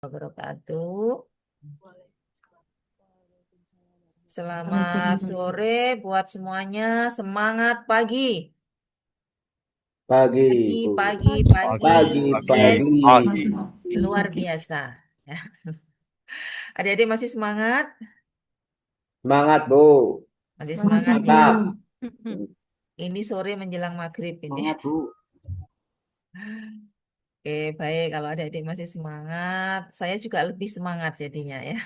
Wabarakatuh. Selamat sore buat semuanya. Semangat pagi. Pagi, Pagi, Bu. pagi, pagi. Pagi, Pagi, pagi, Yes, pagi. pagi. luar biasa. Ya. Adik-adik masih semangat? Semangat, Bu. Masih semangat ya. Mantap. Ini sore menjelang maghrib ini. Semangat, Bu. Oke, baik. Kalau adik-adik masih semangat, saya juga lebih semangat jadinya ya.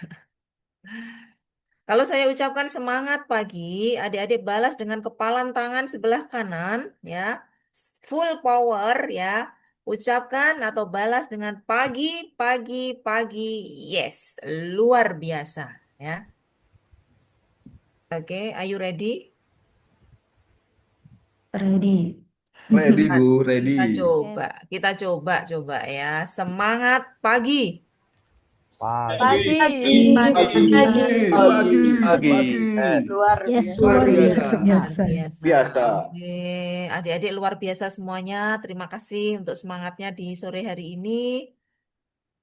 Kalau saya ucapkan semangat pagi, adik-adik balas dengan kepalan tangan sebelah kanan, ya, full power, ya. Ucapkan atau balas dengan pagi, pagi, pagi, yes, luar biasa, ya. Oke, are you ready? Ready. Ready, Kita Bu, kita ready. coba, kita coba ya. Semangat pagi. Pagi, Pagi, pagi, pagi, Pagi, pagi, pagi. pagi. luar Yes, Luar luar biasa. biasa. biasa. Luar Biasa. biasa. Biasa. Oke, adik-adik luar biasa semuanya. Terima kasih untuk semangatnya di sore hari ini.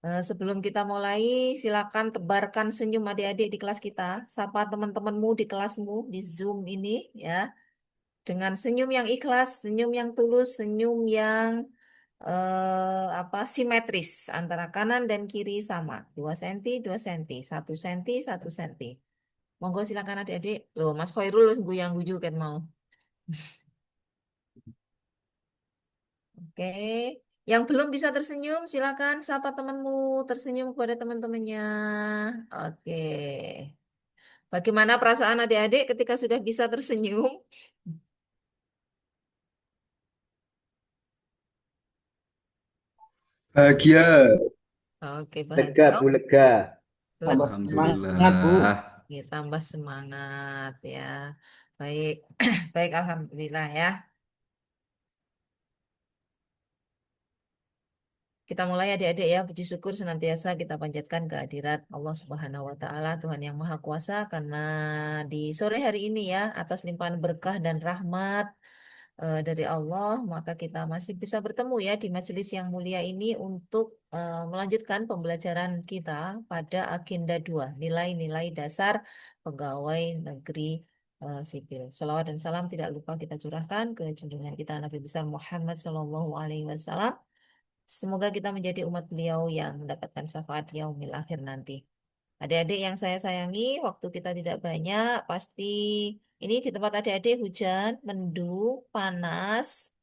Sebelum kita mulai, silakan tebarkan senyum adik-adik di kelas kita. Sapa teman-temanmu di kelasmu di Zoom ini ya. Dengan senyum yang ikhlas, senyum yang tulus, senyum yang simetris antara kanan dan kiri sama. 2 cm, 2 cm, 1 cm, 1 cm. Monggo silakan adik-adik. Loh, Mas Khairul guyang-guyu kan mau. Oke. Yang belum bisa tersenyum, silakan sapa temanmu, tersenyum kepada teman-temannya. Oke. Bagaimana perasaan adik-adik ketika sudah bisa tersenyum? Bahagia. Oke, Lega, bahagia. Bu, lega. Lega. Tambah semangat, Bu. Alhamdulillah. Oke, tambah semangat ya. Baik, baik, alhamdulillah ya. Kita mulai adik-adik ya, puji syukur senantiasa kita panjatkan kehadirat Allah Subhanahu wa taala, Tuhan yang Maha Kuasa, karena di sore hari ini ya, atas limpahan berkah dan rahmat dari Allah, maka kita masih bisa bertemu ya di majelis yang mulia ini untuk melanjutkan pembelajaran kita pada agenda 2 nilai-nilai dasar pegawai negeri sipil. Salawat dan salam tidak lupa kita curahkan ke junjungan kita Nabi besar Muhammad SAW. Semoga kita menjadi umat beliau yang mendapatkan syafaat yaumil akhir nanti. Adik-adik yang saya sayangi, waktu kita tidak banyak, pasti ini di tempat adik-adik hujan, mendung, panas,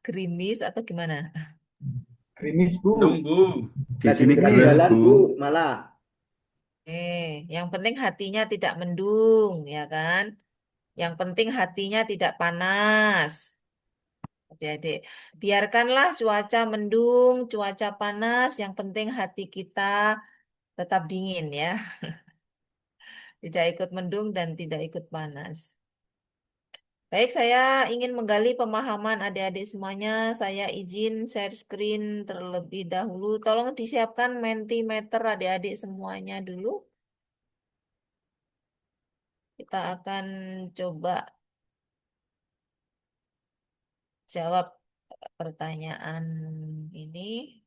gerimis atau gimana? Gerimis, Bu. Nunggu. Di Lagi sini keras, jalan-jalan, Bu. Bu, malah. Yang penting hatinya tidak mendung, ya kan? Yang penting hatinya tidak panas. Adik-adik, biarkanlah cuaca mendung, cuaca panas, yang penting hati kita tetap dingin ya. Tidak ikut mendung dan tidak ikut panas. Baik, saya ingin menggali pemahaman adik-adik semuanya. Saya izin share screen terlebih dahulu. Tolong disiapkan Mentimeter adik-adik semuanya dulu. Kita akan coba jawab pertanyaan ini.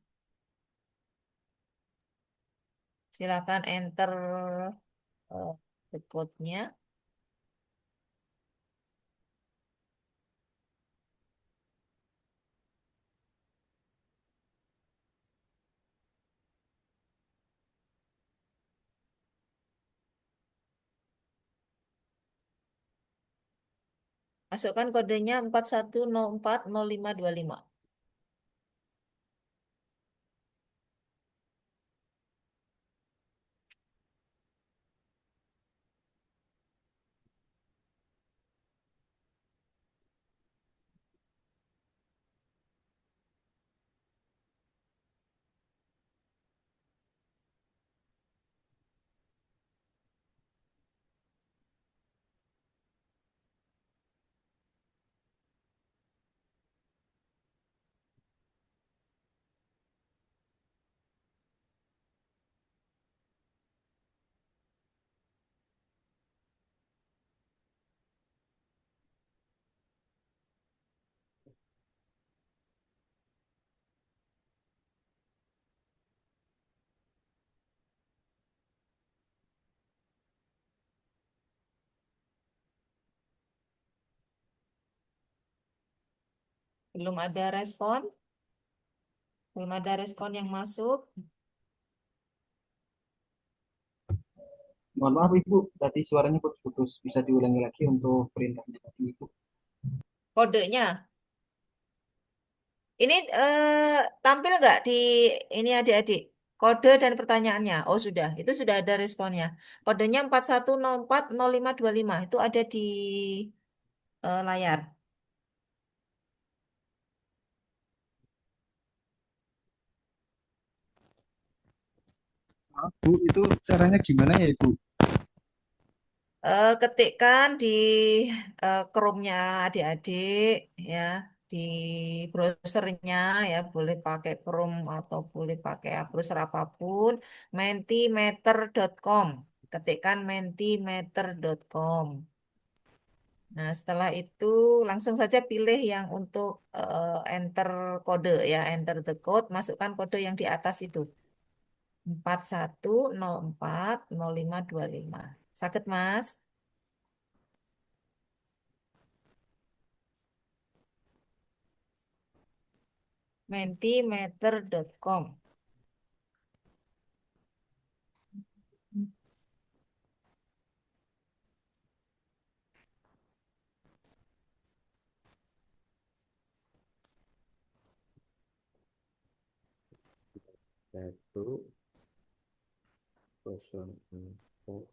Silakan enter the code-nya. Masukkan kodenya 41040525. Belum ada respon? Belum ada respon yang masuk? Mohon maaf Ibu, tadi suaranya putus-putus. Bisa diulangi lagi untuk perintahnya tadi Ibu. Kodenya. Ini tampil nggak di ini adik-adik? Kode dan pertanyaannya. Oh sudah, itu sudah ada responnya. Kodenya 41040525 itu ada di layar. Maaf Bu, itu caranya gimana ya Ibu? Ketikkan di Chrome-nya adik-adik ya, di browsernya ya, boleh pakai Chrome atau boleh pakai browser apapun, mentimeter.com. Ketikkan mentimeter.com. Nah, setelah itu langsung saja pilih yang untuk enter kode ya, enter the code, masukkan kode yang di atas itu. 41040525. Sakit, Mas? Mentimeter.com. Satu, kosong, empat,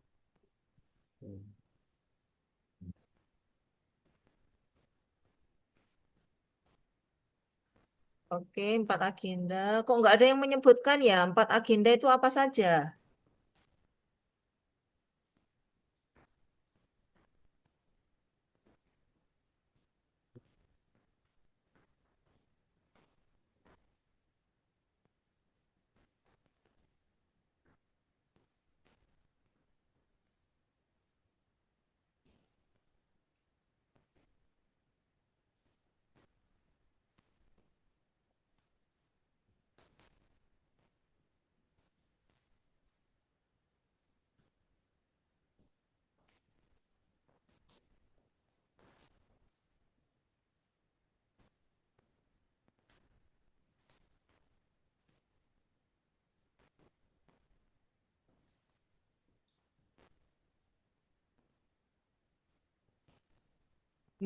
Oke, 4 agenda. Kok nggak ada yang menyebutkan ya? 4 agenda itu apa saja?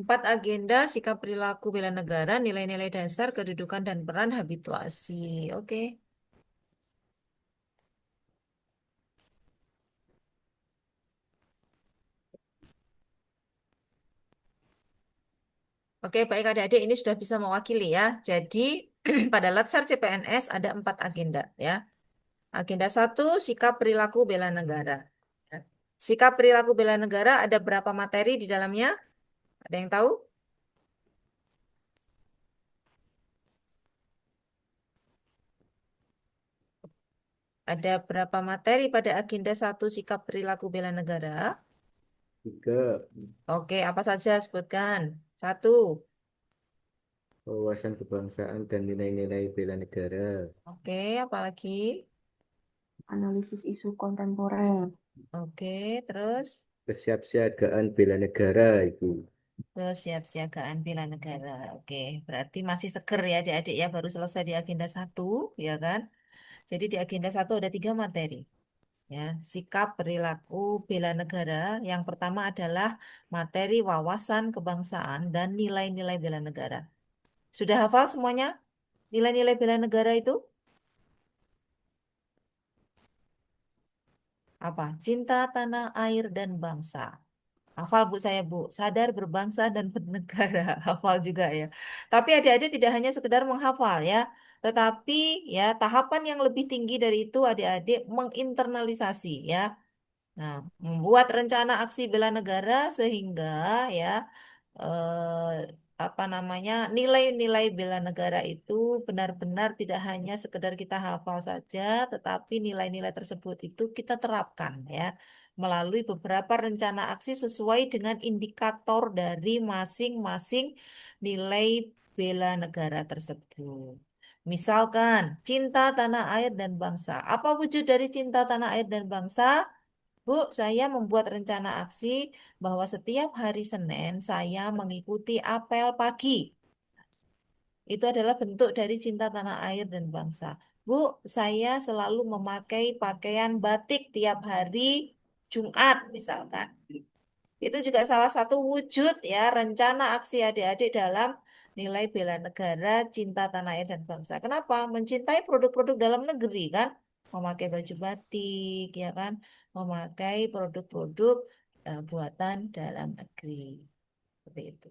Empat agenda, sikap perilaku bela negara, nilai-nilai dasar, kedudukan dan peran habituasi. Oke. Oke, baik adik-adik, ini sudah bisa mewakili ya. Jadi, pada Latsar CPNS ada 4 agenda ya. Agenda 1, sikap perilaku bela negara. Ya. Sikap perilaku bela negara ada berapa materi di dalamnya? Ada yang tahu? Ada berapa materi pada agenda 1 sikap perilaku bela negara? tiga, Oke, apa saja sebutkan? Satu. wawasan kebangsaan dan nilai-nilai bela negara. Oke, apalagi? Analisis isu kontemporer, Oke, terus Kesiapsiagaan bela negara Ibu. kesiapsiagaan bela negara. Oke, berarti masih seger ya adik-adik ya, baru selesai di agenda 1, ya kan? Jadi di agenda 1 ada 3 materi. Ya, sikap perilaku bela negara. Yang pertama adalah materi wawasan kebangsaan dan nilai-nilai bela negara. Sudah hafal semuanya nilai-nilai bela negara itu? Apa? Cinta tanah air dan bangsa. Hafal Bu saya Bu, sadar berbangsa dan bernegara. Hafal juga ya. Tapi adik-adik tidak hanya sekedar menghafal ya, tetapi ya tahapan yang lebih tinggi dari itu adik-adik menginternalisasi ya. Nah, membuat rencana aksi bela negara sehingga ya eh, apa namanya nilai-nilai bela negara itu benar-benar tidak hanya sekedar kita hafal saja, tetapi nilai-nilai tersebut itu kita terapkan ya melalui beberapa rencana aksi sesuai dengan indikator dari masing-masing nilai bela negara tersebut. Misalkan cinta tanah air dan bangsa. Apa wujud dari cinta tanah air dan bangsa? Bu, saya membuat rencana aksi bahwa setiap hari Senin saya mengikuti apel pagi. Itu adalah bentuk dari cinta tanah air dan bangsa. Bu, saya selalu memakai pakaian batik tiap hari Jumat misalkan. Itu juga salah satu wujud ya rencana aksi adik-adik dalam nilai bela negara, cinta tanah air dan bangsa. Kenapa? Mencintai produk-produk dalam negeri kan, memakai baju batik ya kan, memakai produk-produk buatan dalam negeri. Seperti itu.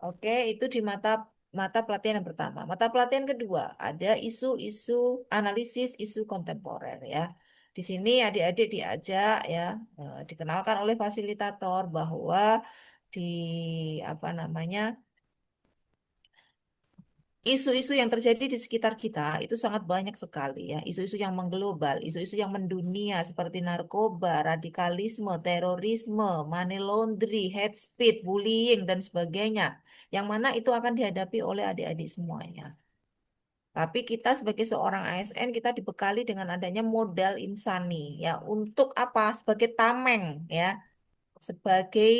Oke, itu di mata mata pelatihan yang pertama. Mata pelatihan kedua ada isu-isu analisis isu kontemporer ya. Di sini adik-adik diajak ya dikenalkan oleh fasilitator bahwa di apa namanya isu-isu yang terjadi di sekitar kita itu sangat banyak sekali ya. Isu-isu yang mengglobal, isu-isu yang mendunia seperti narkoba, radikalisme, terorisme, money laundry, hate speech, bullying dan sebagainya. Yang mana itu akan dihadapi oleh adik-adik semuanya. Tapi kita sebagai seorang ASN kita dibekali dengan adanya modal insani ya untuk apa? Sebagai tameng ya sebagai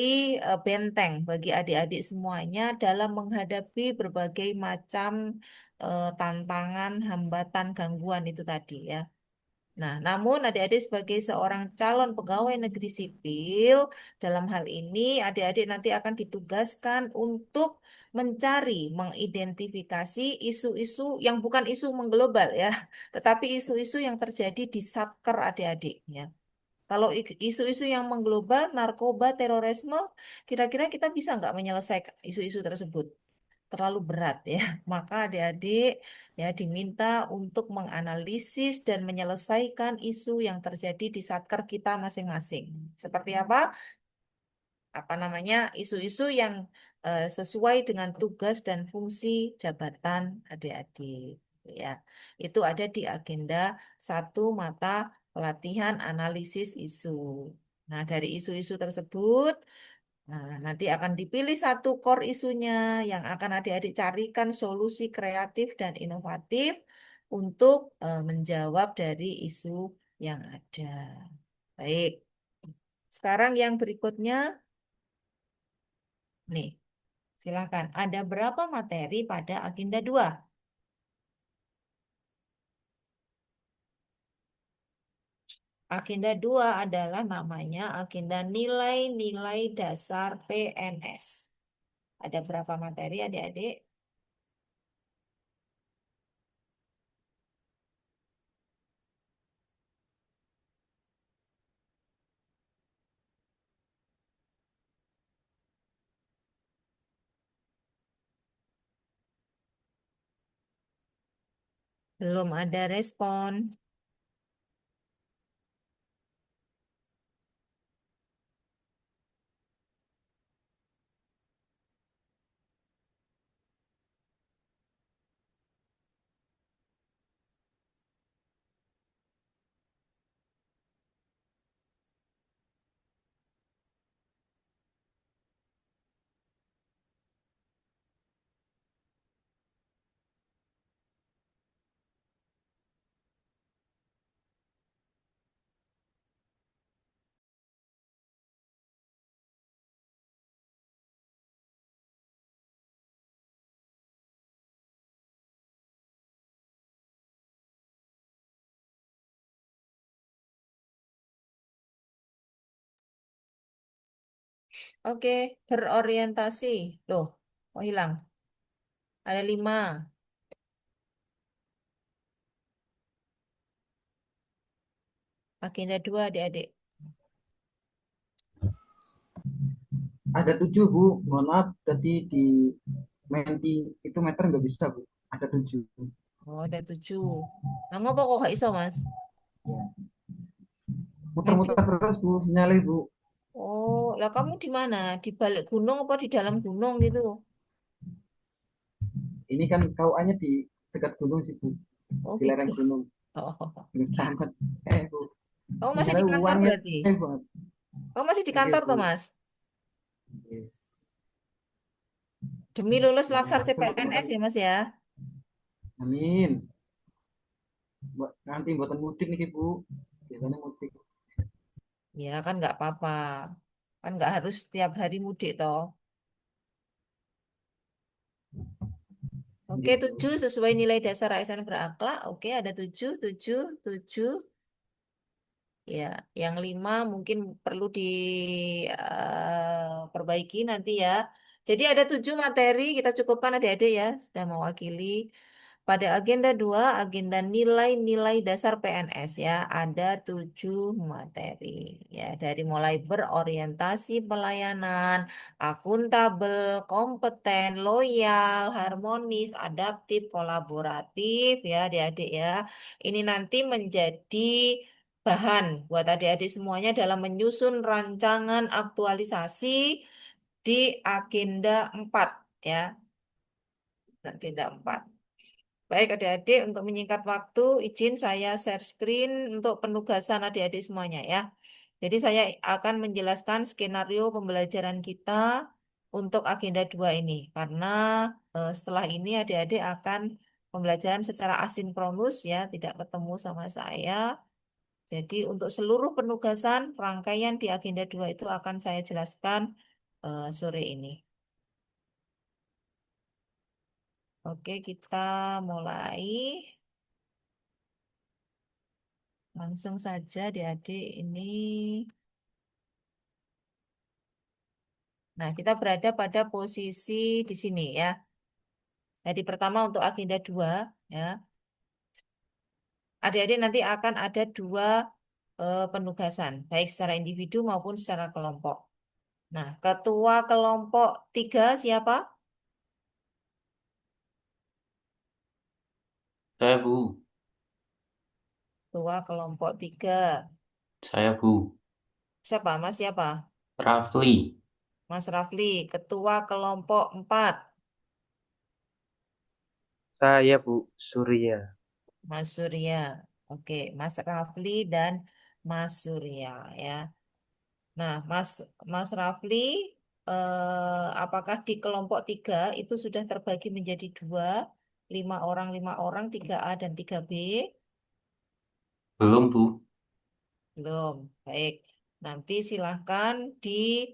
benteng bagi adik-adik semuanya dalam menghadapi berbagai macam tantangan, hambatan, gangguan itu tadi ya. Nah, namun adik-adik sebagai seorang calon pegawai negeri sipil, dalam hal ini adik-adik nanti akan ditugaskan untuk mencari, mengidentifikasi isu-isu yang bukan isu mengglobal ya, tetapi isu-isu yang terjadi di satker adik-adik ya. Kalau isu-isu yang mengglobal, narkoba, terorisme, kira-kira kita bisa nggak menyelesaikan isu-isu tersebut? Terlalu berat ya. Maka adik-adik ya diminta untuk menganalisis dan menyelesaikan isu yang terjadi di satker kita masing-masing. Seperti apa? Apa namanya? Isu-isu yang sesuai dengan tugas dan fungsi jabatan adik-adik. Ya, itu ada di agenda satu mata pelatihan analisis isu. Nah, dari isu-isu tersebut, nah, nanti akan dipilih satu core isunya yang akan adik-adik carikan solusi kreatif dan inovatif untuk menjawab dari isu yang ada. Baik, sekarang yang berikutnya, nih, silakan. Ada berapa materi pada agenda 2? Agenda 2 adalah namanya agenda nilai-nilai dasar PNS. Ada berapa materi adik-adik? Belum ada respon. Oke, berorientasi. Loh, kok hilang? Ada 5. Agenda 2 adik-adik. Ada 7 Bu, mohon maaf tadi di Menti itu meter nggak bisa Bu, ada 7. Oh, ada 7. Nah, ngapa kok gak iso, Mas? Ya. Menti. Muter-muter terus Bu, sinyalnya Bu. Oh, lah kamu di mana? Di balik gunung apa di dalam gunung gitu? Ini kan KUA-nya di dekat gunung sih Bu, Oh, di gitu. lereng gunung. Oh. Gunung Selamat. Bu, Kamu masih di sinyalnya kantor uangnya berarti? banget. Kamu masih di Oke kantor Bu. tuh, Mas? Oke. Demi lulus Nah, Latsar langsung CPNS buatan. ya, Mas ya? Amin. Nanti buatan mudik nih Bu, biasanya mudik. Ya, kan nggak apa-apa. Kan nggak harus setiap hari mudik toh. Oke, 7 sesuai nilai dasar ASN berakhlak. Oke, ada 7, 7, 7. Ya, yang 5 mungkin perlu diperbaiki nanti ya. Jadi ada 7 materi, kita cukupkan adik-adik ya, sudah mewakili. Pada agenda 2, agenda nilai-nilai dasar PNS ya, ada 7 materi. Ya, dari mulai berorientasi pelayanan, akuntabel, kompeten, loyal, harmonis, adaptif, kolaboratif ya adik-adik ya. Ini nanti menjadi bahan buat adik-adik semuanya dalam menyusun rancangan aktualisasi di agenda 4 ya. Agenda 4. Baik adik-adik, untuk menyingkat waktu, izin saya share screen untuk penugasan adik-adik semuanya ya. Jadi saya akan menjelaskan skenario pembelajaran kita untuk agenda 2 ini. Karena setelah ini adik-adik akan pembelajaran secara asinkronus ya, tidak ketemu sama saya. Jadi untuk seluruh penugasan rangkaian di agenda 2 itu akan saya jelaskan sore ini. Oke, kita mulai. Langsung saja adik-adik ini. Nah, kita berada pada posisi di sini ya. Jadi pertama untuk agenda 2 ya. Adik-adik nanti akan ada 2 penugasan, baik secara individu maupun secara kelompok. Nah, ketua kelompok 3 siapa? Saya, Bu. Ketua kelompok 3. Saya, Bu. Siapa? Mas siapa? Rafli. Mas Rafli. Ketua kelompok 4. Saya Bu Surya. Mas Surya. Oke, Mas Rafli dan Mas Surya ya. Nah, Mas Rafli, apakah di kelompok 3 itu sudah terbagi menjadi 2, 5 orang, 3A dan 3B? Belum, Bu. Belum. Baik. Nanti silahkan di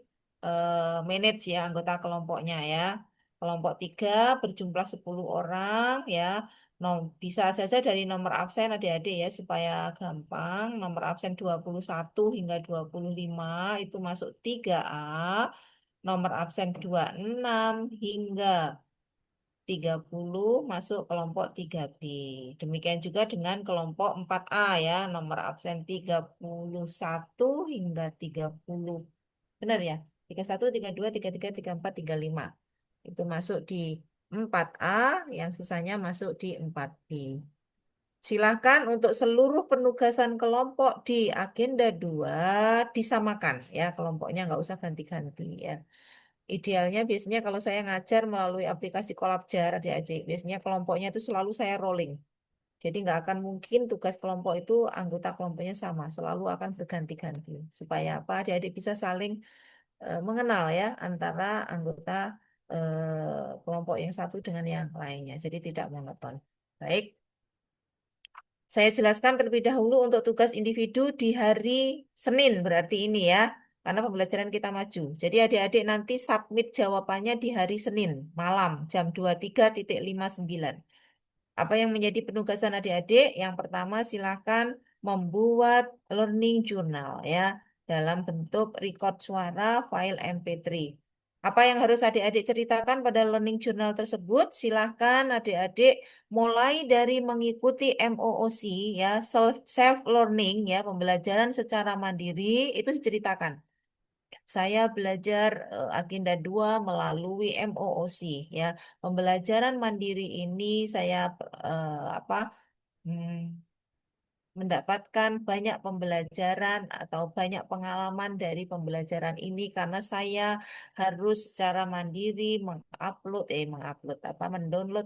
manage ya anggota kelompoknya ya. Kelompok 3 berjumlah 10 orang ya. Bisa saja dari nomor absen adik-adik ya supaya gampang. Nomor absen 21 hingga 25 itu masuk 3A. Nomor absen 26 hingga 30 masuk kelompok 3B. Demikian juga dengan kelompok 4A ya, nomor absen 31 hingga 30. Benar ya? 31, 32, 33, 34, 35. Itu masuk di 4A, yang sisanya masuk di 4B. Silakan untuk seluruh penugasan kelompok di agenda 2 disamakan ya, kelompoknya nggak usah ganti-ganti ya. Idealnya biasanya kalau saya ngajar melalui aplikasi Kolabjar adik-adik, biasanya kelompoknya itu selalu saya rolling. Jadi nggak akan mungkin tugas kelompok itu anggota kelompoknya sama, selalu akan berganti-ganti. Supaya apa? Adik-adik bisa saling mengenal ya antara anggota kelompok yang satu dengan yang lainnya. Jadi tidak monoton. Baik. Saya jelaskan terlebih dahulu untuk tugas individu di hari Senin berarti ini ya, karena pembelajaran kita maju. Jadi adik-adik nanti submit jawabannya di hari Senin malam jam 23.59. Apa yang menjadi penugasan adik-adik? Yang pertama silakan membuat learning journal ya dalam bentuk record suara file MP3. Apa yang harus adik-adik ceritakan pada learning journal tersebut? Silahkan adik-adik mulai dari mengikuti MOOC ya, self learning ya, pembelajaran secara mandiri itu diceritakan. Saya belajar agenda 2 melalui MOOC ya. Pembelajaran mandiri ini saya apa hmm, mendapatkan banyak pembelajaran atau banyak pengalaman dari pembelajaran ini karena saya harus secara mandiri mendownload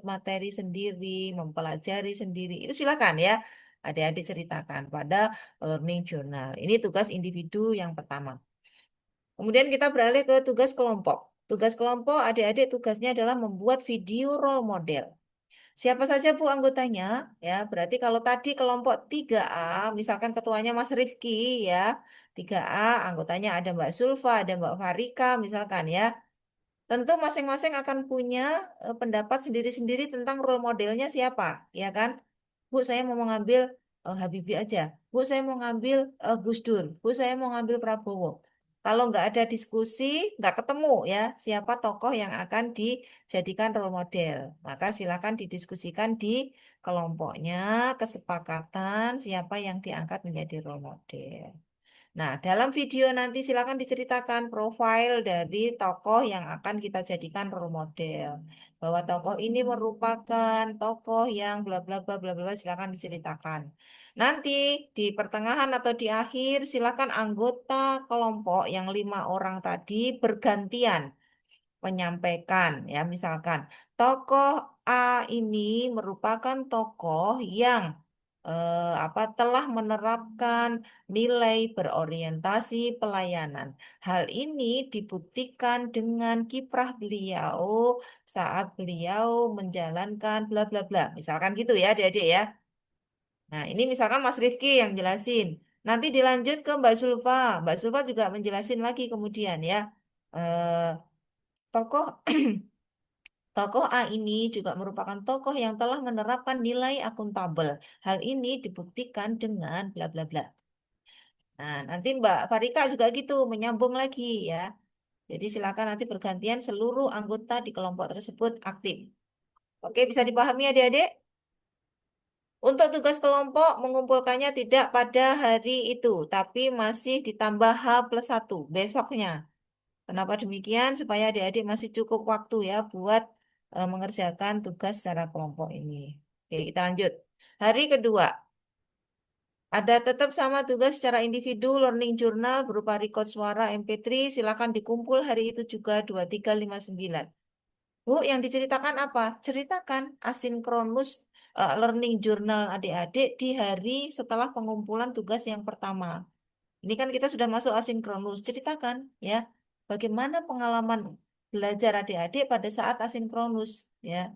materi sendiri, mempelajari sendiri. Itu silakan ya. Adik-adik ceritakan pada learning journal. Ini tugas individu yang pertama. Kemudian kita beralih ke tugas kelompok. Tugas kelompok adik-adik tugasnya adalah membuat video role model. Siapa saja Bu anggotanya? Ya, berarti kalau tadi kelompok 3A, misalkan ketuanya Mas Rifki ya. 3A anggotanya ada Mbak Sulfa, ada Mbak Farika misalkan ya. tentu masing-masing akan punya pendapat sendiri-sendiri tentang role modelnya siapa, ya kan? Bu, saya mau mengambil Habibie aja. Bu, saya mau ngambil Gus Dur. Bu, saya mau ngambil Prabowo. Kalau nggak ada diskusi, nggak ketemu ya siapa tokoh yang akan dijadikan role model. Maka silakan didiskusikan di kelompoknya, kesepakatan siapa yang diangkat menjadi role model. Nah, dalam video nanti silakan diceritakan profil dari tokoh yang akan kita jadikan role model. Bahwa tokoh ini merupakan tokoh yang bla bla bla bla bla, silakan diceritakan. Nanti di pertengahan atau di akhir silakan anggota kelompok yang 5 orang tadi bergantian menyampaikan ya, misalkan tokoh A ini merupakan tokoh yang telah menerapkan nilai berorientasi pelayanan. Hal ini dibuktikan dengan kiprah beliau saat beliau menjalankan bla bla bla. Misalkan gitu ya, adik-adik ya. Nah, ini misalkan Mas Rifki yang jelasin. Nanti dilanjut ke Mbak Sulfa. Mbak Sulfa juga menjelasin lagi kemudian ya. Eh, tokoh Tokoh A ini juga merupakan tokoh yang telah menerapkan nilai akuntabel. Hal ini dibuktikan dengan bla bla bla. Nah, nanti Mbak Farika juga gitu, menyambung lagi ya. Jadi silakan nanti bergantian seluruh anggota di kelompok tersebut aktif. Oke, bisa dipahami adik-adik? Untuk tugas kelompok mengumpulkannya tidak pada hari itu, tapi masih ditambah H+1 besoknya. Kenapa demikian? Supaya adik-adik masih cukup waktu ya buat mengerjakan tugas secara kelompok ini. Oke, kita lanjut. Hari kedua, ada tetap sama tugas secara individu, learning journal berupa record suara MP3, silakan dikumpul hari itu juga 2359. Bu, yang diceritakan apa? Ceritakan asinkronus learning journal adik-adik di hari setelah pengumpulan tugas yang pertama. Ini kan kita sudah masuk asinkronus. Ceritakan ya, bagaimana pengalaman belajar adik-adik pada saat asinkronus ya.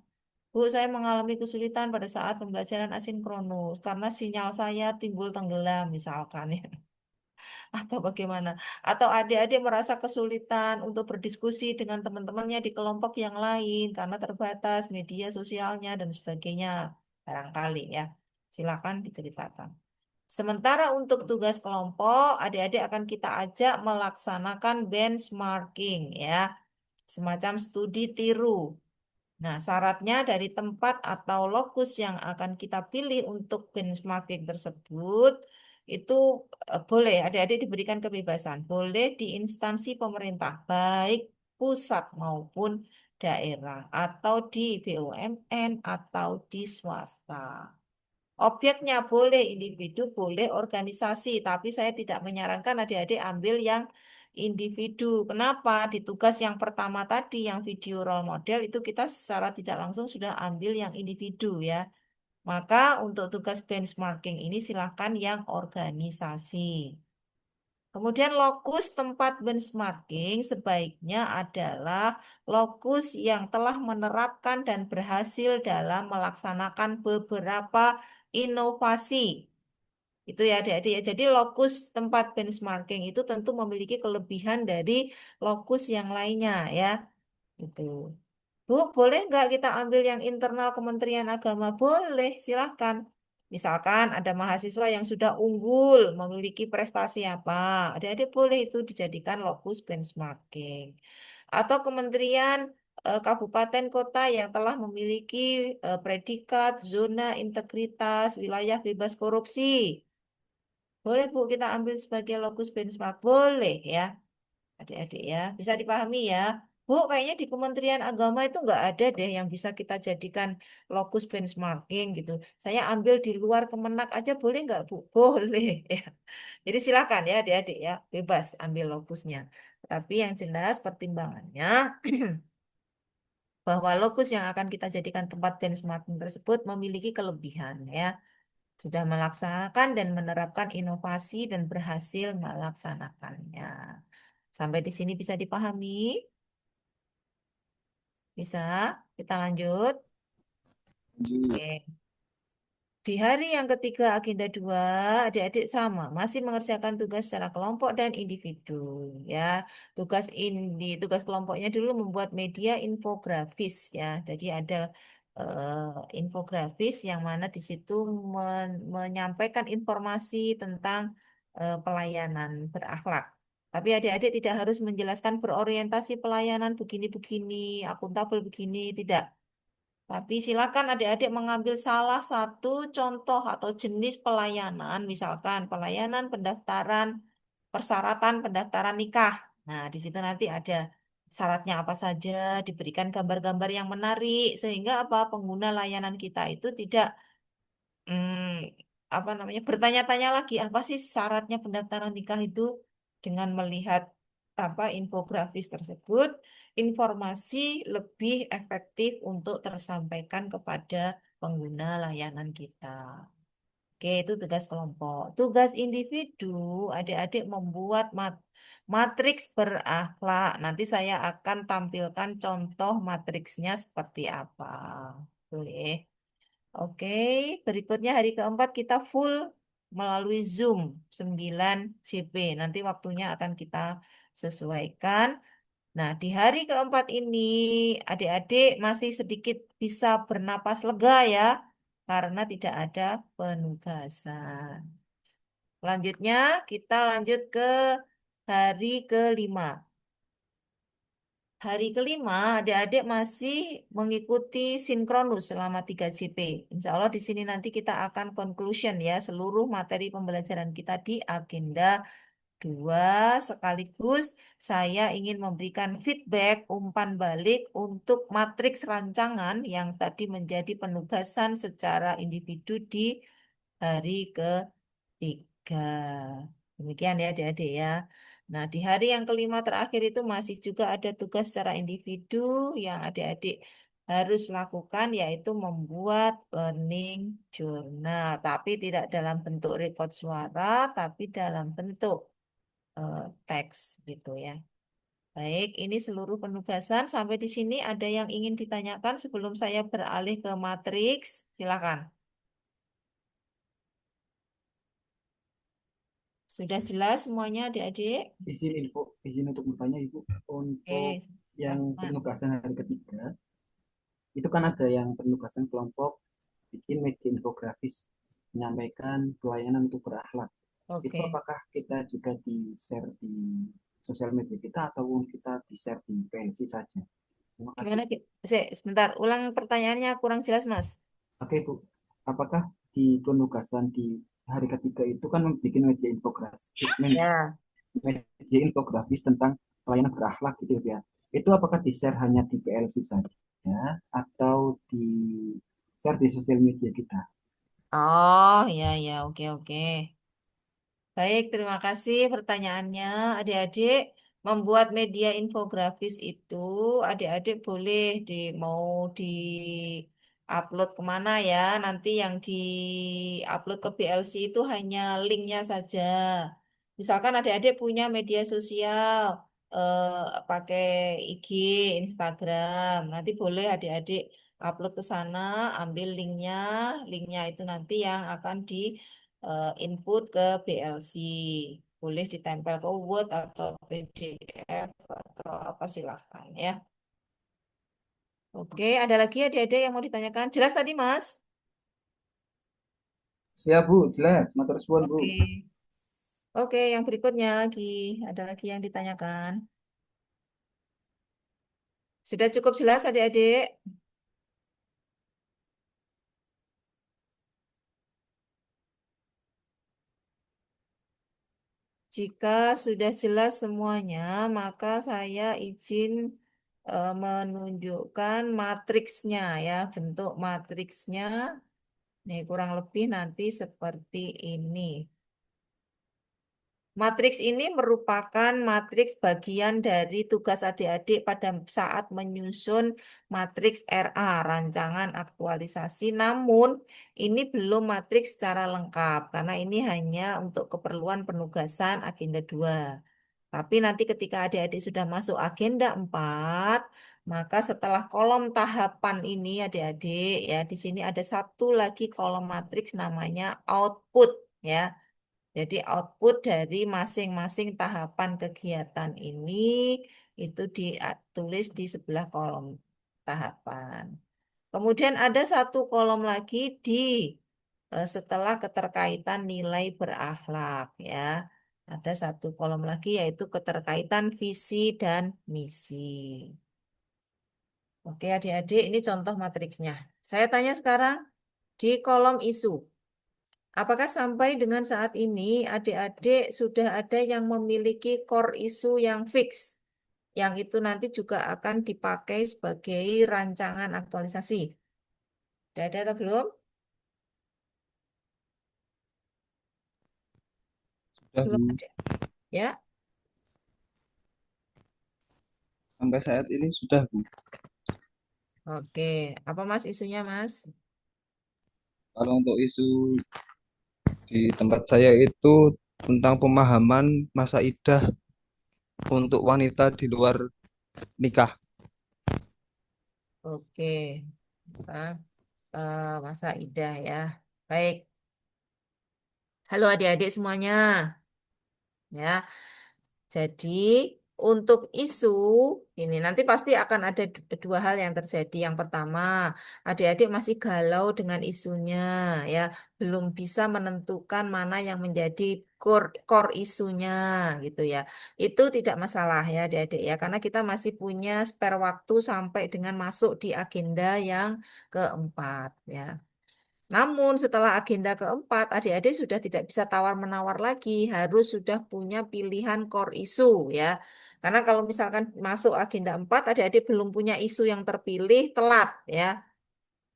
Bu, saya mengalami kesulitan pada saat pembelajaran asinkronus karena sinyal saya timbul tenggelam misalkan ya. Atau bagaimana? Atau adik-adik merasa kesulitan untuk berdiskusi dengan teman-temannya di kelompok yang lain karena terbatas media sosialnya dan sebagainya. Barangkali ya. Silakan diceritakan. Sementara untuk tugas kelompok, adik-adik akan kita ajak melaksanakan benchmarking ya, semacam studi tiru. Nah, syaratnya dari tempat atau lokus yang akan kita pilih untuk benchmarking tersebut itu boleh adik-adik diberikan kebebasan, boleh di instansi pemerintah, baik pusat maupun daerah, atau di BUMN atau di swasta. Objeknya boleh individu, boleh organisasi, tapi saya tidak menyarankan adik-adik ambil yang individu. Kenapa? Di tugas yang pertama tadi, yang video role model, itu kita secara tidak langsung sudah ambil yang individu ya. Maka untuk tugas benchmarking ini silahkan yang organisasi. Kemudian lokus tempat benchmarking sebaiknya adalah lokus yang telah menerapkan dan berhasil dalam melaksanakan beberapa inovasi. Itu ya adik-adik ya. Jadi lokus tempat benchmarking itu tentu memiliki kelebihan dari lokus yang lainnya ya. Itu. Bu, boleh nggak kita ambil yang internal Kementerian Agama? Boleh, silahkan. Misalkan ada mahasiswa yang sudah unggul, memiliki prestasi apa, adik-adik boleh itu dijadikan lokus benchmarking. Atau kementerian kabupaten kota yang telah memiliki predikat zona integritas wilayah bebas korupsi. Boleh Bu, kita ambil sebagai lokus benchmark. Boleh ya adik-adik ya. Bisa dipahami ya. Bu, kayaknya di Kementerian Agama itu nggak ada deh yang bisa kita jadikan lokus benchmarking gitu. Saya ambil di luar Kemenak aja boleh nggak, Bu? Boleh ya. Jadi silakan ya adik-adik ya, bebas ambil lokusnya. Tapi yang jelas pertimbangannya bahwa lokus yang akan kita jadikan tempat benchmarking tersebut memiliki kelebihan ya. Sudah melaksanakan dan menerapkan inovasi dan berhasil melaksanakannya. Sampai di sini bisa dipahami? Bisa? Kita lanjut. Oke. Di hari yang ketiga agenda 2, adik-adik sama, masih mengerjakan tugas secara kelompok dan individu. Ya, tugas kelompoknya dulu membuat media infografis ya. Jadi ada infografis yang mana di situ menyampaikan informasi tentang pelayanan berakhlak. Tapi adik-adik tidak harus menjelaskan berorientasi pelayanan begini-begini, akuntabel begini, tidak. Tapi silakan adik-adik mengambil salah satu contoh atau jenis pelayanan, misalkan pelayanan pendaftaran, persyaratan pendaftaran nikah. Nah, di situ nanti ada syaratnya apa saja, diberikan gambar-gambar yang menarik, sehingga apa pengguna layanan kita itu tidak apa namanya bertanya-tanya lagi apa sih syaratnya pendaftaran nikah itu dengan melihat apa infografis tersebut, informasi lebih efektif untuk tersampaikan kepada pengguna layanan kita. Oke, itu tugas kelompok. Tugas individu, adik-adik membuat matriks berakhlak. Nanti saya akan tampilkan contoh matriksnya seperti apa. Boleh. Oke, berikutnya hari keempat kita full melalui Zoom 9 JP. Nanti waktunya akan kita sesuaikan. Nah, di hari keempat ini adik-adik masih sedikit bisa bernapas lega ya, karena tidak ada penugasan. Selanjutnya kita lanjut ke hari kelima. Hari kelima, adik-adik masih mengikuti sinkronus selama 3 JP. Insya Allah di sini nanti kita akan conclusion ya, seluruh materi pembelajaran kita di agenda 2. Sekaligus saya ingin memberikan feedback, umpan balik untuk matriks rancangan yang tadi menjadi penugasan secara individu di hari ketiga. Demikian ya adik-adik ya. Nah, di hari yang kelima terakhir itu masih juga ada tugas secara individu yang adik-adik harus lakukan, yaitu membuat learning journal. Tapi tidak dalam bentuk rekod suara, tapi dalam bentuk teks gitu ya. Baik, ini seluruh penugasan. Sampai di sini ada yang ingin ditanyakan sebelum saya beralih ke matriks? Silakan. Sudah jelas semuanya adik-adik? Izin untuk bertanya Ibu, untuk Oke, yang Rahmat. penugasan hari ketiga, itu kan ada yang penugasan kelompok bikin media infografis menyampaikan pelayanan untuk berakhlak. Itu Oke. apakah kita juga di-share di sosial media kita atau kita di-share di PNC saja? Terima kasih. Gimana? Sebentar, ulang pertanyaannya kurang jelas, Mas. Oke, Bu. Apakah di penugasan di hari ketiga itu kan membuat media infografis, Ya. media infografis tentang pelayanan berakhlak gitu ya. Itu apakah di-share hanya di PLC saja atau di-share di sosial media kita? Oh, ya, ya, oke, oke. Baik, terima kasih pertanyaannya. Adik-adik membuat media infografis itu, adik-adik boleh mau di upload kemana ya? Nanti yang di upload ke BLC itu hanya linknya saja. Misalkan adik-adik punya media sosial, pakai IG, Instagram, nanti boleh adik-adik upload ke sana, ambil linknya, linknya itu nanti yang akan di input ke BLC. Boleh ditempel ke Word atau PDF atau apa silahkan ya. Oke, ada lagi adik-adik yang mau ditanyakan? Jelas tadi, Mas? Siap, Bu. Jelas. Matur suwun, Bu. Oke. Oke, yang berikutnya lagi. Ada lagi yang ditanyakan. Sudah cukup jelas adik-adik? Jika sudah jelas semuanya, maka saya izin menunjukkan matriksnya ya, bentuk matriksnya. Nih, kurang lebih nanti seperti ini. Matriks ini merupakan matriks bagian dari tugas adik-adik pada saat menyusun matriks RA, rancangan aktualisasi. Namun, ini belum matriks secara lengkap, karena ini hanya untuk keperluan penugasan agenda 2. Tapi nanti ketika adik-adik sudah masuk agenda 4, maka setelah kolom tahapan ini adik-adik ya, di sini ada satu lagi kolom matriks namanya output ya. Jadi output dari masing-masing tahapan kegiatan ini itu ditulis di sebelah kolom tahapan. Kemudian ada satu kolom lagi di setelah keterkaitan nilai berakhlak ya. Ada satu kolom lagi yaitu keterkaitan visi dan misi. Oke adik-adik, ini contoh matriksnya. Saya tanya sekarang di kolom isu. Apakah sampai dengan saat ini adik-adik sudah ada yang memiliki core isu yang fix? Yang itu nanti juga akan dipakai sebagai rancangan aktualisasi. Sudah ada atau belum? Sudah, Belum Bu. ada. Ya, Sampai saat ini sudah, Bu. oke. Apa Mas isunya Mas? Kalau untuk isu di tempat saya itu tentang pemahaman masa idah untuk wanita di luar nikah. Oke. Nah, masa idah ya. Baik. Halo adik-adik semuanya. Ya. Jadi untuk isu ini nanti pasti akan ada dua hal yang terjadi. Yang pertama, adik-adik masih galau dengan isunya, ya, belum bisa menentukan mana yang menjadi core isunya, gitu ya. Itu tidak masalah ya, adik-adik ya, karena kita masih punya spare waktu sampai dengan masuk di agenda yang keempat, ya. Namun setelah agenda keempat, adik-adik sudah tidak bisa tawar-menawar lagi, harus sudah punya pilihan core isu ya. Karena kalau misalkan masuk agenda 4, adik-adik belum punya isu yang terpilih, telat ya.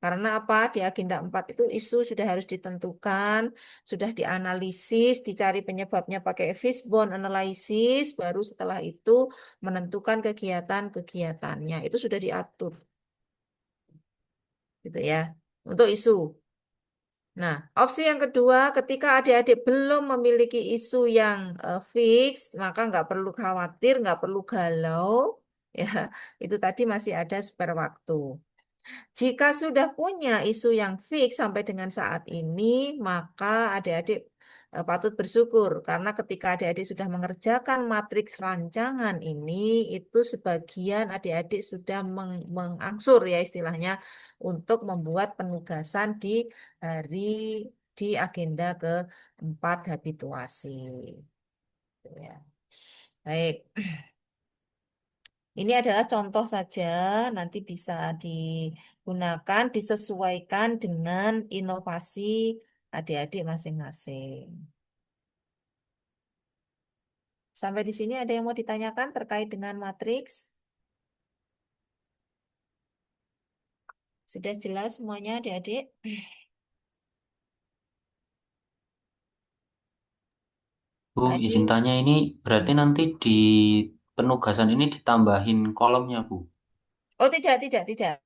Karena apa? Di agenda 4 itu isu sudah harus ditentukan, sudah dianalisis, dicari penyebabnya pakai fishbone analysis, baru setelah itu menentukan kegiatan-kegiatannya. Itu sudah diatur. Gitu ya. Untuk isu. Nah, opsi yang kedua, ketika adik-adik belum memiliki isu yang fix, maka nggak perlu khawatir, nggak perlu galau, ya. Itu tadi masih ada spare waktu. Jika sudah punya isu yang fix sampai dengan saat ini, maka adik-adik patut bersyukur karena ketika adik-adik sudah mengerjakan matriks rancangan ini, itu sebagian adik-adik sudah mengangsur ya istilahnya untuk membuat penugasan di hari di agenda keempat habituasi. Gitu ya. Baik. Ini adalah contoh saja, nanti bisa digunakan, disesuaikan dengan inovasi adik-adik masing-masing. Sampai di sini ada yang mau ditanyakan terkait dengan matriks? Sudah jelas semuanya adik-adik? Bu, izin Adik? tanya ini berarti nanti di penugasan ini ditambahin kolomnya, Bu. Oh tidak, tidak, tidak.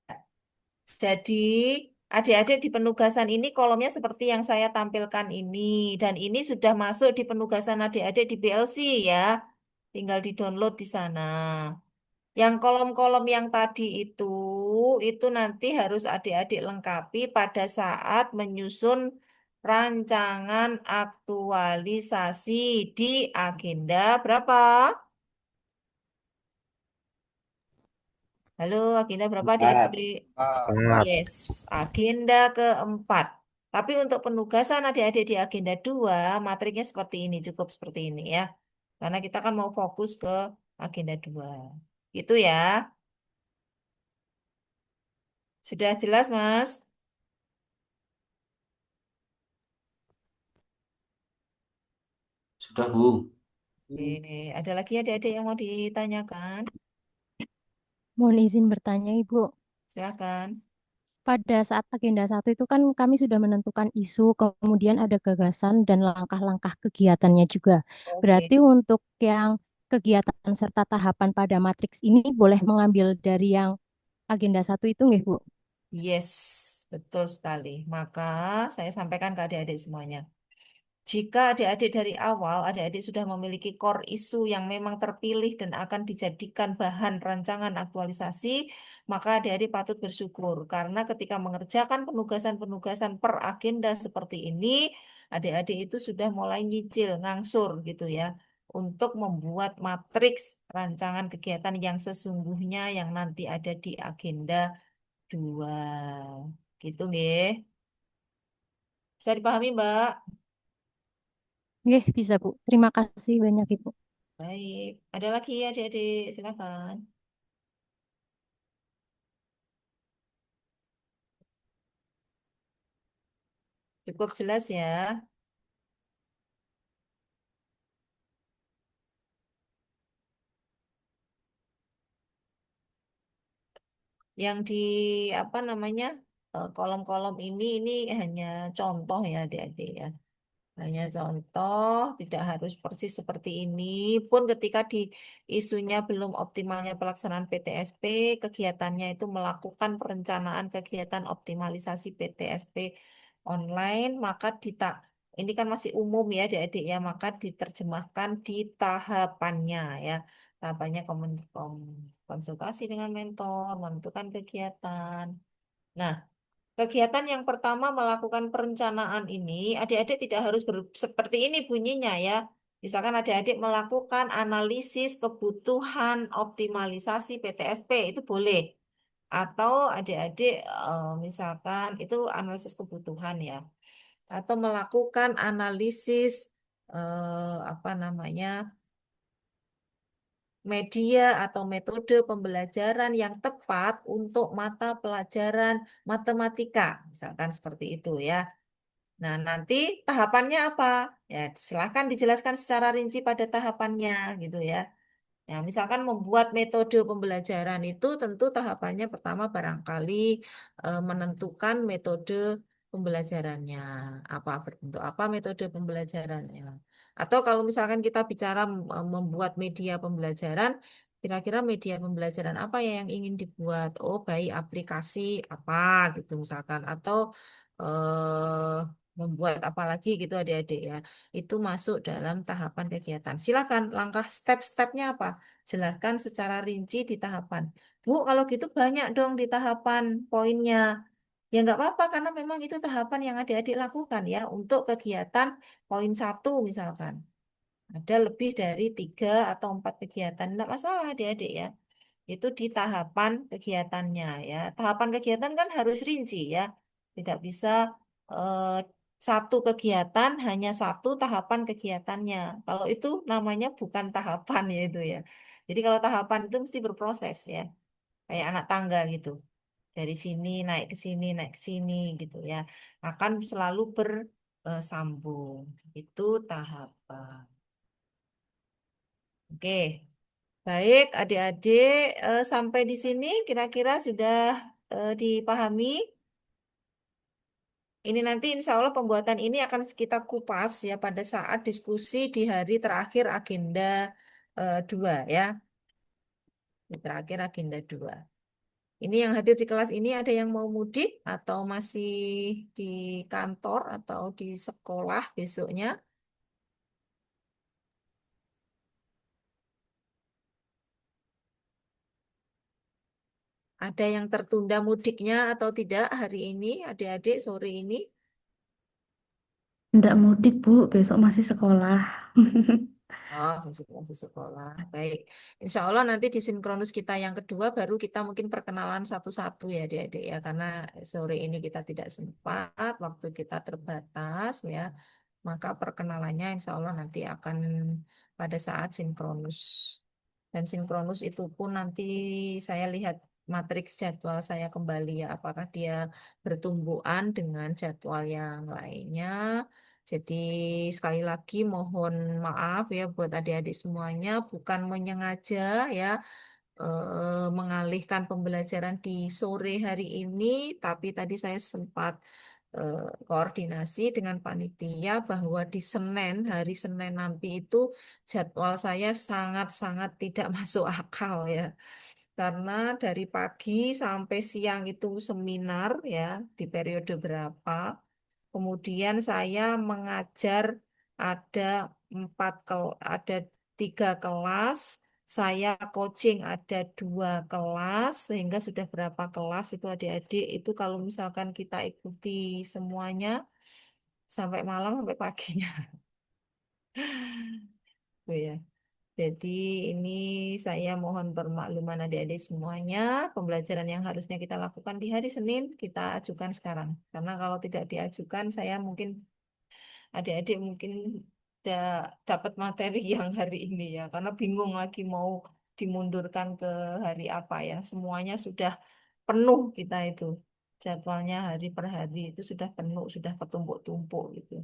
Jadi, adik-adik di penugasan ini kolomnya seperti yang saya tampilkan ini. Dan ini sudah masuk di penugasan adik-adik di BLC ya. Tinggal di-download di sana. Yang kolom-kolom yang tadi itu nanti harus adik-adik lengkapi pada saat menyusun rancangan aktualisasi di agenda berapa? Halo, agenda berapa Empat. adik-adik? Empat. Yes, agenda keempat. Tapi untuk penugasan adik-adik di agenda 2, matriknya seperti ini, cukup seperti ini ya. Karena kita kan mau fokus ke agenda 2. Gitu ya. Sudah jelas, Mas? Sudah, Bu. Ada lagi adik-adik yang mau ditanyakan? Mohon izin bertanya, Ibu. Silakan. Pada saat agenda 1 itu kan kami sudah menentukan isu, kemudian ada gagasan dan langkah-langkah kegiatannya juga. Oke. Berarti untuk yang kegiatan serta tahapan pada matriks ini boleh mengambil dari yang agenda 1 itu nggih, Bu? Yes, betul sekali. Maka saya sampaikan ke adik-adik semuanya. Jika adik-adik dari awal, adik-adik sudah memiliki core isu yang memang terpilih dan akan dijadikan bahan rancangan aktualisasi, maka adik-adik patut bersyukur. Karena ketika mengerjakan penugasan-penugasan per agenda seperti ini, adik-adik itu sudah mulai nyicil, ngangsur gitu ya, untuk membuat matriks rancangan kegiatan yang sesungguhnya yang nanti ada di agenda 2. Gitu nggih. Bisa dipahami, Mbak? Oke, bisa Bu. Terima kasih banyak Ibu. Baik, ada lagi ya adik-adik, silakan. Cukup jelas ya. Yang di apa namanya kolom-kolom ini hanya contoh ya adik-adik ya. Hanya contoh, tidak harus persis seperti ini. Pun ketika di isunya belum optimalnya pelaksanaan PTSP, kegiatannya itu melakukan perencanaan kegiatan optimalisasi PTSP online, maka ini kan masih umum ya adik-adik ya, maka diterjemahkan di tahapannya ya. Tahapannya konsultasi dengan mentor, menentukan kegiatan. Nah, kegiatan yang pertama melakukan perencanaan ini, adik-adik tidak harus seperti ini bunyinya ya. Misalkan adik-adik melakukan analisis kebutuhan optimalisasi PTSP, itu boleh. Atau adik-adik misalkan itu analisis kebutuhan ya. Atau melakukan analisis apa namanya media atau metode pembelajaran yang tepat untuk mata pelajaran matematika, misalkan seperti itu ya. Nah, nanti tahapannya apa? Ya, silakan dijelaskan secara rinci pada tahapannya gitu ya. Ya, misalkan membuat metode pembelajaran itu tentu tahapannya pertama barangkali menentukan metode pembelajarannya. Apa berbentuk apa metode pembelajarannya. Atau kalau misalkan kita bicara membuat media pembelajaran, kira-kira media pembelajaran apa ya yang ingin dibuat? Oh, baik aplikasi apa gitu misalkan atau eh membuat apa lagi gitu adik-adik ya. Itu masuk dalam tahapan kegiatan. Silakan langkah step-stepnya apa? Jelaskan secara rinci di tahapan. Bu, kalau gitu banyak dong di tahapan poinnya. Ya nggak apa-apa karena memang itu tahapan yang adik-adik lakukan ya untuk kegiatan poin 1 misalkan. Ada lebih dari 3 atau 4 kegiatan. Nggak masalah adik-adik ya. Itu di tahapan kegiatannya ya. Tahapan kegiatan kan harus rinci ya. Tidak bisa eh, satu kegiatan hanya satu tahapan kegiatannya. Kalau itu namanya bukan tahapan ya itu ya. Jadi kalau tahapan itu mesti berproses ya. Kayak anak tangga gitu. Dari sini naik ke sini, naik ke sini gitu ya. Akan selalu bersambung. Itu tahapan. Oke. Baik, adik-adik, sampai di sini kira-kira sudah dipahami. Ini nanti insya Allah pembuatan ini akan kita kupas ya pada saat diskusi di hari terakhir agenda 2 ya. Di terakhir agenda 2. Ini yang hadir di kelas ini ada yang mau mudik atau masih di kantor atau di sekolah besoknya? Ada yang tertunda mudiknya atau tidak hari ini, adik-adik sore ini? Nggak mudik, Bu. Besok masih sekolah. Oh, masih sekolah. Baik. Insya Allah nanti di sinkronus kita yang kedua baru kita mungkin perkenalan satu-satu ya adik-adik ya. Karena sore ini kita tidak sempat, waktu kita terbatas ya. Maka perkenalannya insya Allah nanti akan pada saat sinkronus. Dan sinkronus itu pun nanti saya lihat matriks jadwal saya kembali ya. Apakah dia bertumbuhan dengan jadwal yang lainnya. Jadi sekali lagi mohon maaf ya buat adik-adik semuanya, bukan menyengaja ya mengalihkan pembelajaran di sore hari ini, tapi tadi saya sempat eh, koordinasi dengan panitia bahwa di hari Senin nanti itu jadwal saya sangat-sangat tidak masuk akal ya. Karena dari pagi sampai siang itu seminar ya di periode berapa. Kemudian saya mengajar ada ada 3 kelas. Saya coaching ada 2 kelas, sehingga sudah berapa kelas itu adik-adik. Itu kalau misalkan kita ikuti semuanya sampai malam sampai paginya. Oh ya. Jadi ini saya mohon permakluman adik-adik semuanya. Pembelajaran yang harusnya kita lakukan di hari Senin kita ajukan sekarang. Karena kalau tidak diajukan, saya mungkin adik-adik mungkin tidak dapat materi yang hari ini ya. Karena bingung lagi mau dimundurkan ke hari apa ya. Semuanya sudah penuh kita itu. Jadwalnya hari per hari itu sudah penuh, sudah ketumpuk-tumpuk gitu.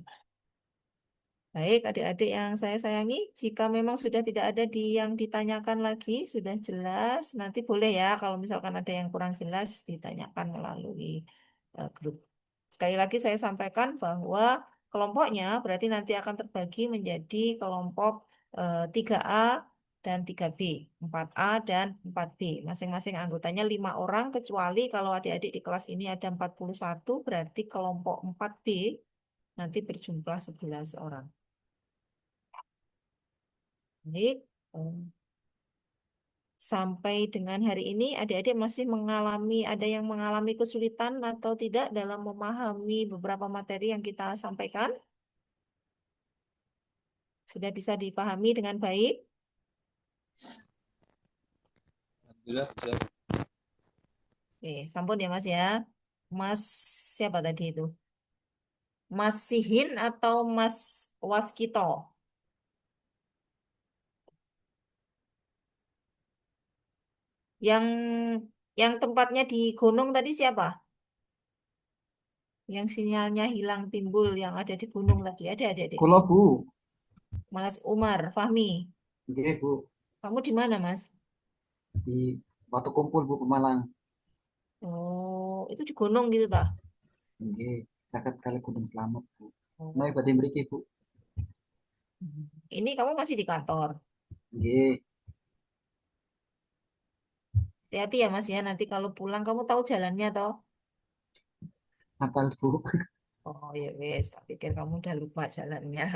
Baik, adik-adik yang saya sayangi, jika memang sudah tidak ada yang ditanyakan lagi, sudah jelas, nanti boleh ya kalau misalkan ada yang kurang jelas ditanyakan melalui grup. Sekali lagi saya sampaikan bahwa kelompoknya berarti nanti akan terbagi menjadi kelompok 3A dan 3B, 4A dan 4B. Masing-masing anggotanya 5 orang, kecuali kalau adik-adik di kelas ini ada 41, berarti kelompok 4B nanti berjumlah 11 orang. Baik, sampai dengan hari ini adik-adik masih ada yang mengalami kesulitan atau tidak dalam memahami beberapa materi yang kita sampaikan? Sudah bisa dipahami dengan baik? Alhamdulillah, siap. Sampun ya Mas ya. Mas siapa tadi itu? Mas Sihin atau Mas Waskito? Yang yang tempatnya di gunung tadi siapa? Yang sinyalnya hilang timbul yang ada di gunung tadi. Ada adik-adik. Kula Bu, Mas Umar, Fahmi. nggih Bu, Kamu di mana, Mas? di waktu kumpul Bu Pemalang. Oh, itu di gunung gitu tah? Nggih, caket kali Gunung Slamet Bu. Oh. Nah, ibadah mriki Bu. Ini kamu masih di kantor. Nggih, Hati-hati ya, Mas ya. Nanti kalau pulang kamu tahu jalannya toh? hafal Bu. Oh, ya wes. Tak pikir kamu udah lupa jalannya.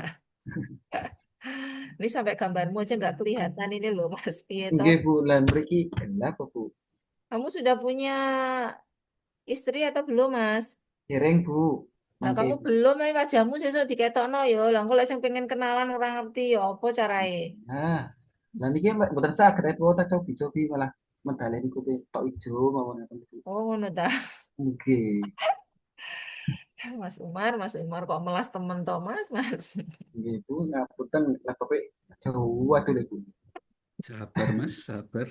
Ini sampai gambarmu aja nggak kelihatan ini loh, Mas Pietro. Nggih Bu, lan mriki gelap apa Bu? Kamu sudah punya istri atau belum, Mas? Dereng Bu. Nah, Mangke kamu belum, wajahmu sesuk diketokno yo. Lah engko lek sing pengen kenalan orang ngerti ya apa carae. nah, lan iki mboten saged itu tak cobi-cobi malah medale niku tok ijo mawon ngoten Bu. Oh, ngono ta. Nggih, Mas Umar kok melas temen toh, Mas. nggih Bu, ngapunten lakope jauh atuh lho Bu. Sabar Mas, sabar.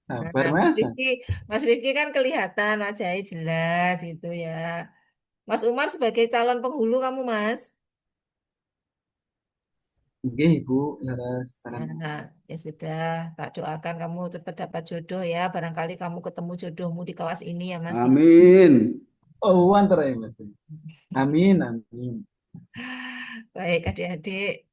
Sabar Nah, Mas. Mas Rifki kan kelihatan wajahnya jelas gitu ya. Mas Umar sebagai calon penghulu kamu, Mas. Nggih Bu, leres salam. Nah, ya sudah, tak doakan kamu cepat dapat jodoh ya. Barangkali kamu ketemu jodohmu di kelas ini ya, Mas. Amin. Oh, antara ya Mas. Amin, amin. Baik, adik-adik,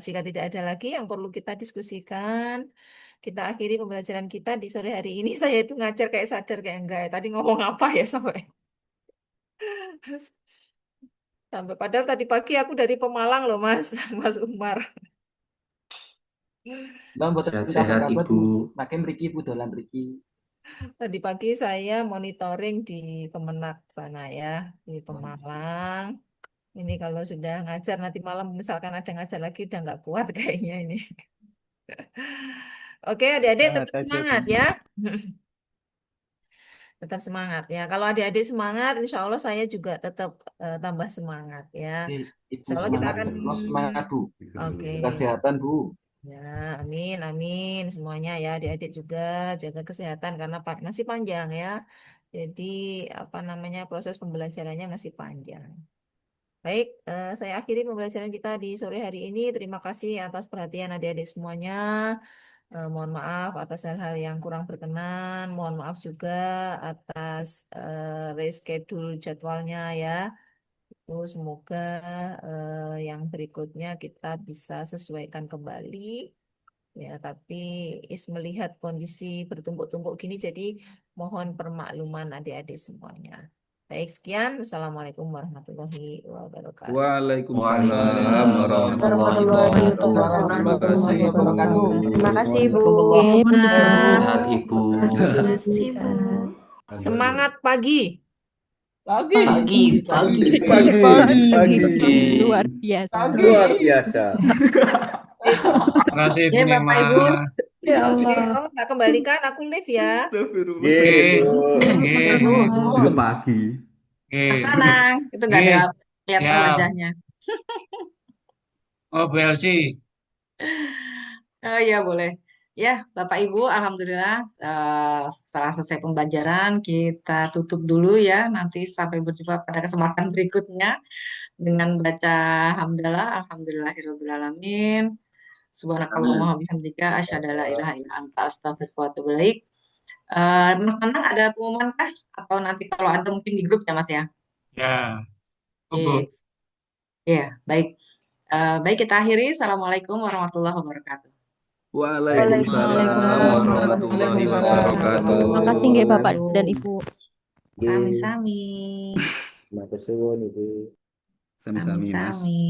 jika tidak ada lagi yang perlu kita diskusikan, kita akhiri pembelajaran kita di sore hari ini. Saya itu ngajar kayak sadar kayak enggak ya. Tadi ngomong apa ya sampai sampai padahal tadi pagi aku dari Pemalang loh, Mas, Mas Umar. Lah mboten Sehat-sehat kabar-kabar Ibu. Bu. Makin mriki Bu dolan mriki. Tadi pagi saya monitoring di Kemenak sana ya, di Pemalang. Ini kalau sudah ngajar nanti malam misalkan ada ngajar lagi udah nggak kuat kayaknya ini. Oke, adik-adik Sehat tetap aja, Bu. semangat ya. Tetap semangat ya. Kalau adik-adik semangat, insya Allah saya juga tetap tambah semangat ya. Ibu Insya Allah kita semangat, akan, terus semangat Bu. oke. Kesehatan Bu. Ya, amin, amin. Semuanya ya, adik-adik juga jaga kesehatan karena masih panjang ya. Jadi, apa namanya, proses pembelajarannya masih panjang. Baik, saya akhiri pembelajaran kita di sore hari ini. Terima kasih atas perhatian adik-adik semuanya. Mohon maaf atas hal-hal yang kurang berkenan. Mohon maaf juga atas reschedule jadwalnya ya. Itu semoga yang berikutnya kita bisa sesuaikan kembali. Ya, tapi melihat kondisi bertumpuk-tumpuk gini, jadi mohon permakluman adik-adik semuanya. Baik, sekian. Wassalamualaikum warahmatullahi wabarakatuh. Waalaikumsalam Waalaikumsalam warahmatullahi warahmatullahi wabarakatuh. Terima kasih warahmatullahi Ibu. wabarakatuh. Terima kasih, Bu. Oke, Oke, Bu. Sehat Ibu. Terima kasih, Bu. semangat pagi. Pagi. Pagi, pagi. Pagi. Luar biasa. Luar biasa. Terima kasih Bu Ya, Bapak Nima. Ibu. Ya Oke, Allah. tak kembalikan. Aku live ya. Astagfirullah. Oke, Oke, Bu, semua. Itu pagi. Mas oke, Nanang, itu nggak ada yes, kelihatan siap. wajahnya. Oh, Bu Elsi. Oh iya, boleh. Ya, Bapak Ibu, Alhamdulillah setelah selesai pembelajaran, kita tutup dulu ya. Nanti sampai berjumpa pada kesempatan berikutnya dengan baca hamdalah, alhamdulillahirrabbilalamin. Subhanakallahumma wa bihamdika asyhadu an la ilaha illa anta astaghfiruka wa atubu ilaik. Mas Nanang ada pengumuman kah? Atau nanti kalau ada mungkin di grup ya Mas ya? Ya, Iya, Bu. iya, baik. Baik kita akhiri. Assalamualaikum warahmatullahi wabarakatuh. Waalaikumsalam warahmatullahi wabarakatuh. Terima kasih nggih Bapak dan Ibu. Sami-sami. Sami-sami Mas. Sami-sami.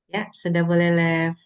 Ya, sudah boleh live.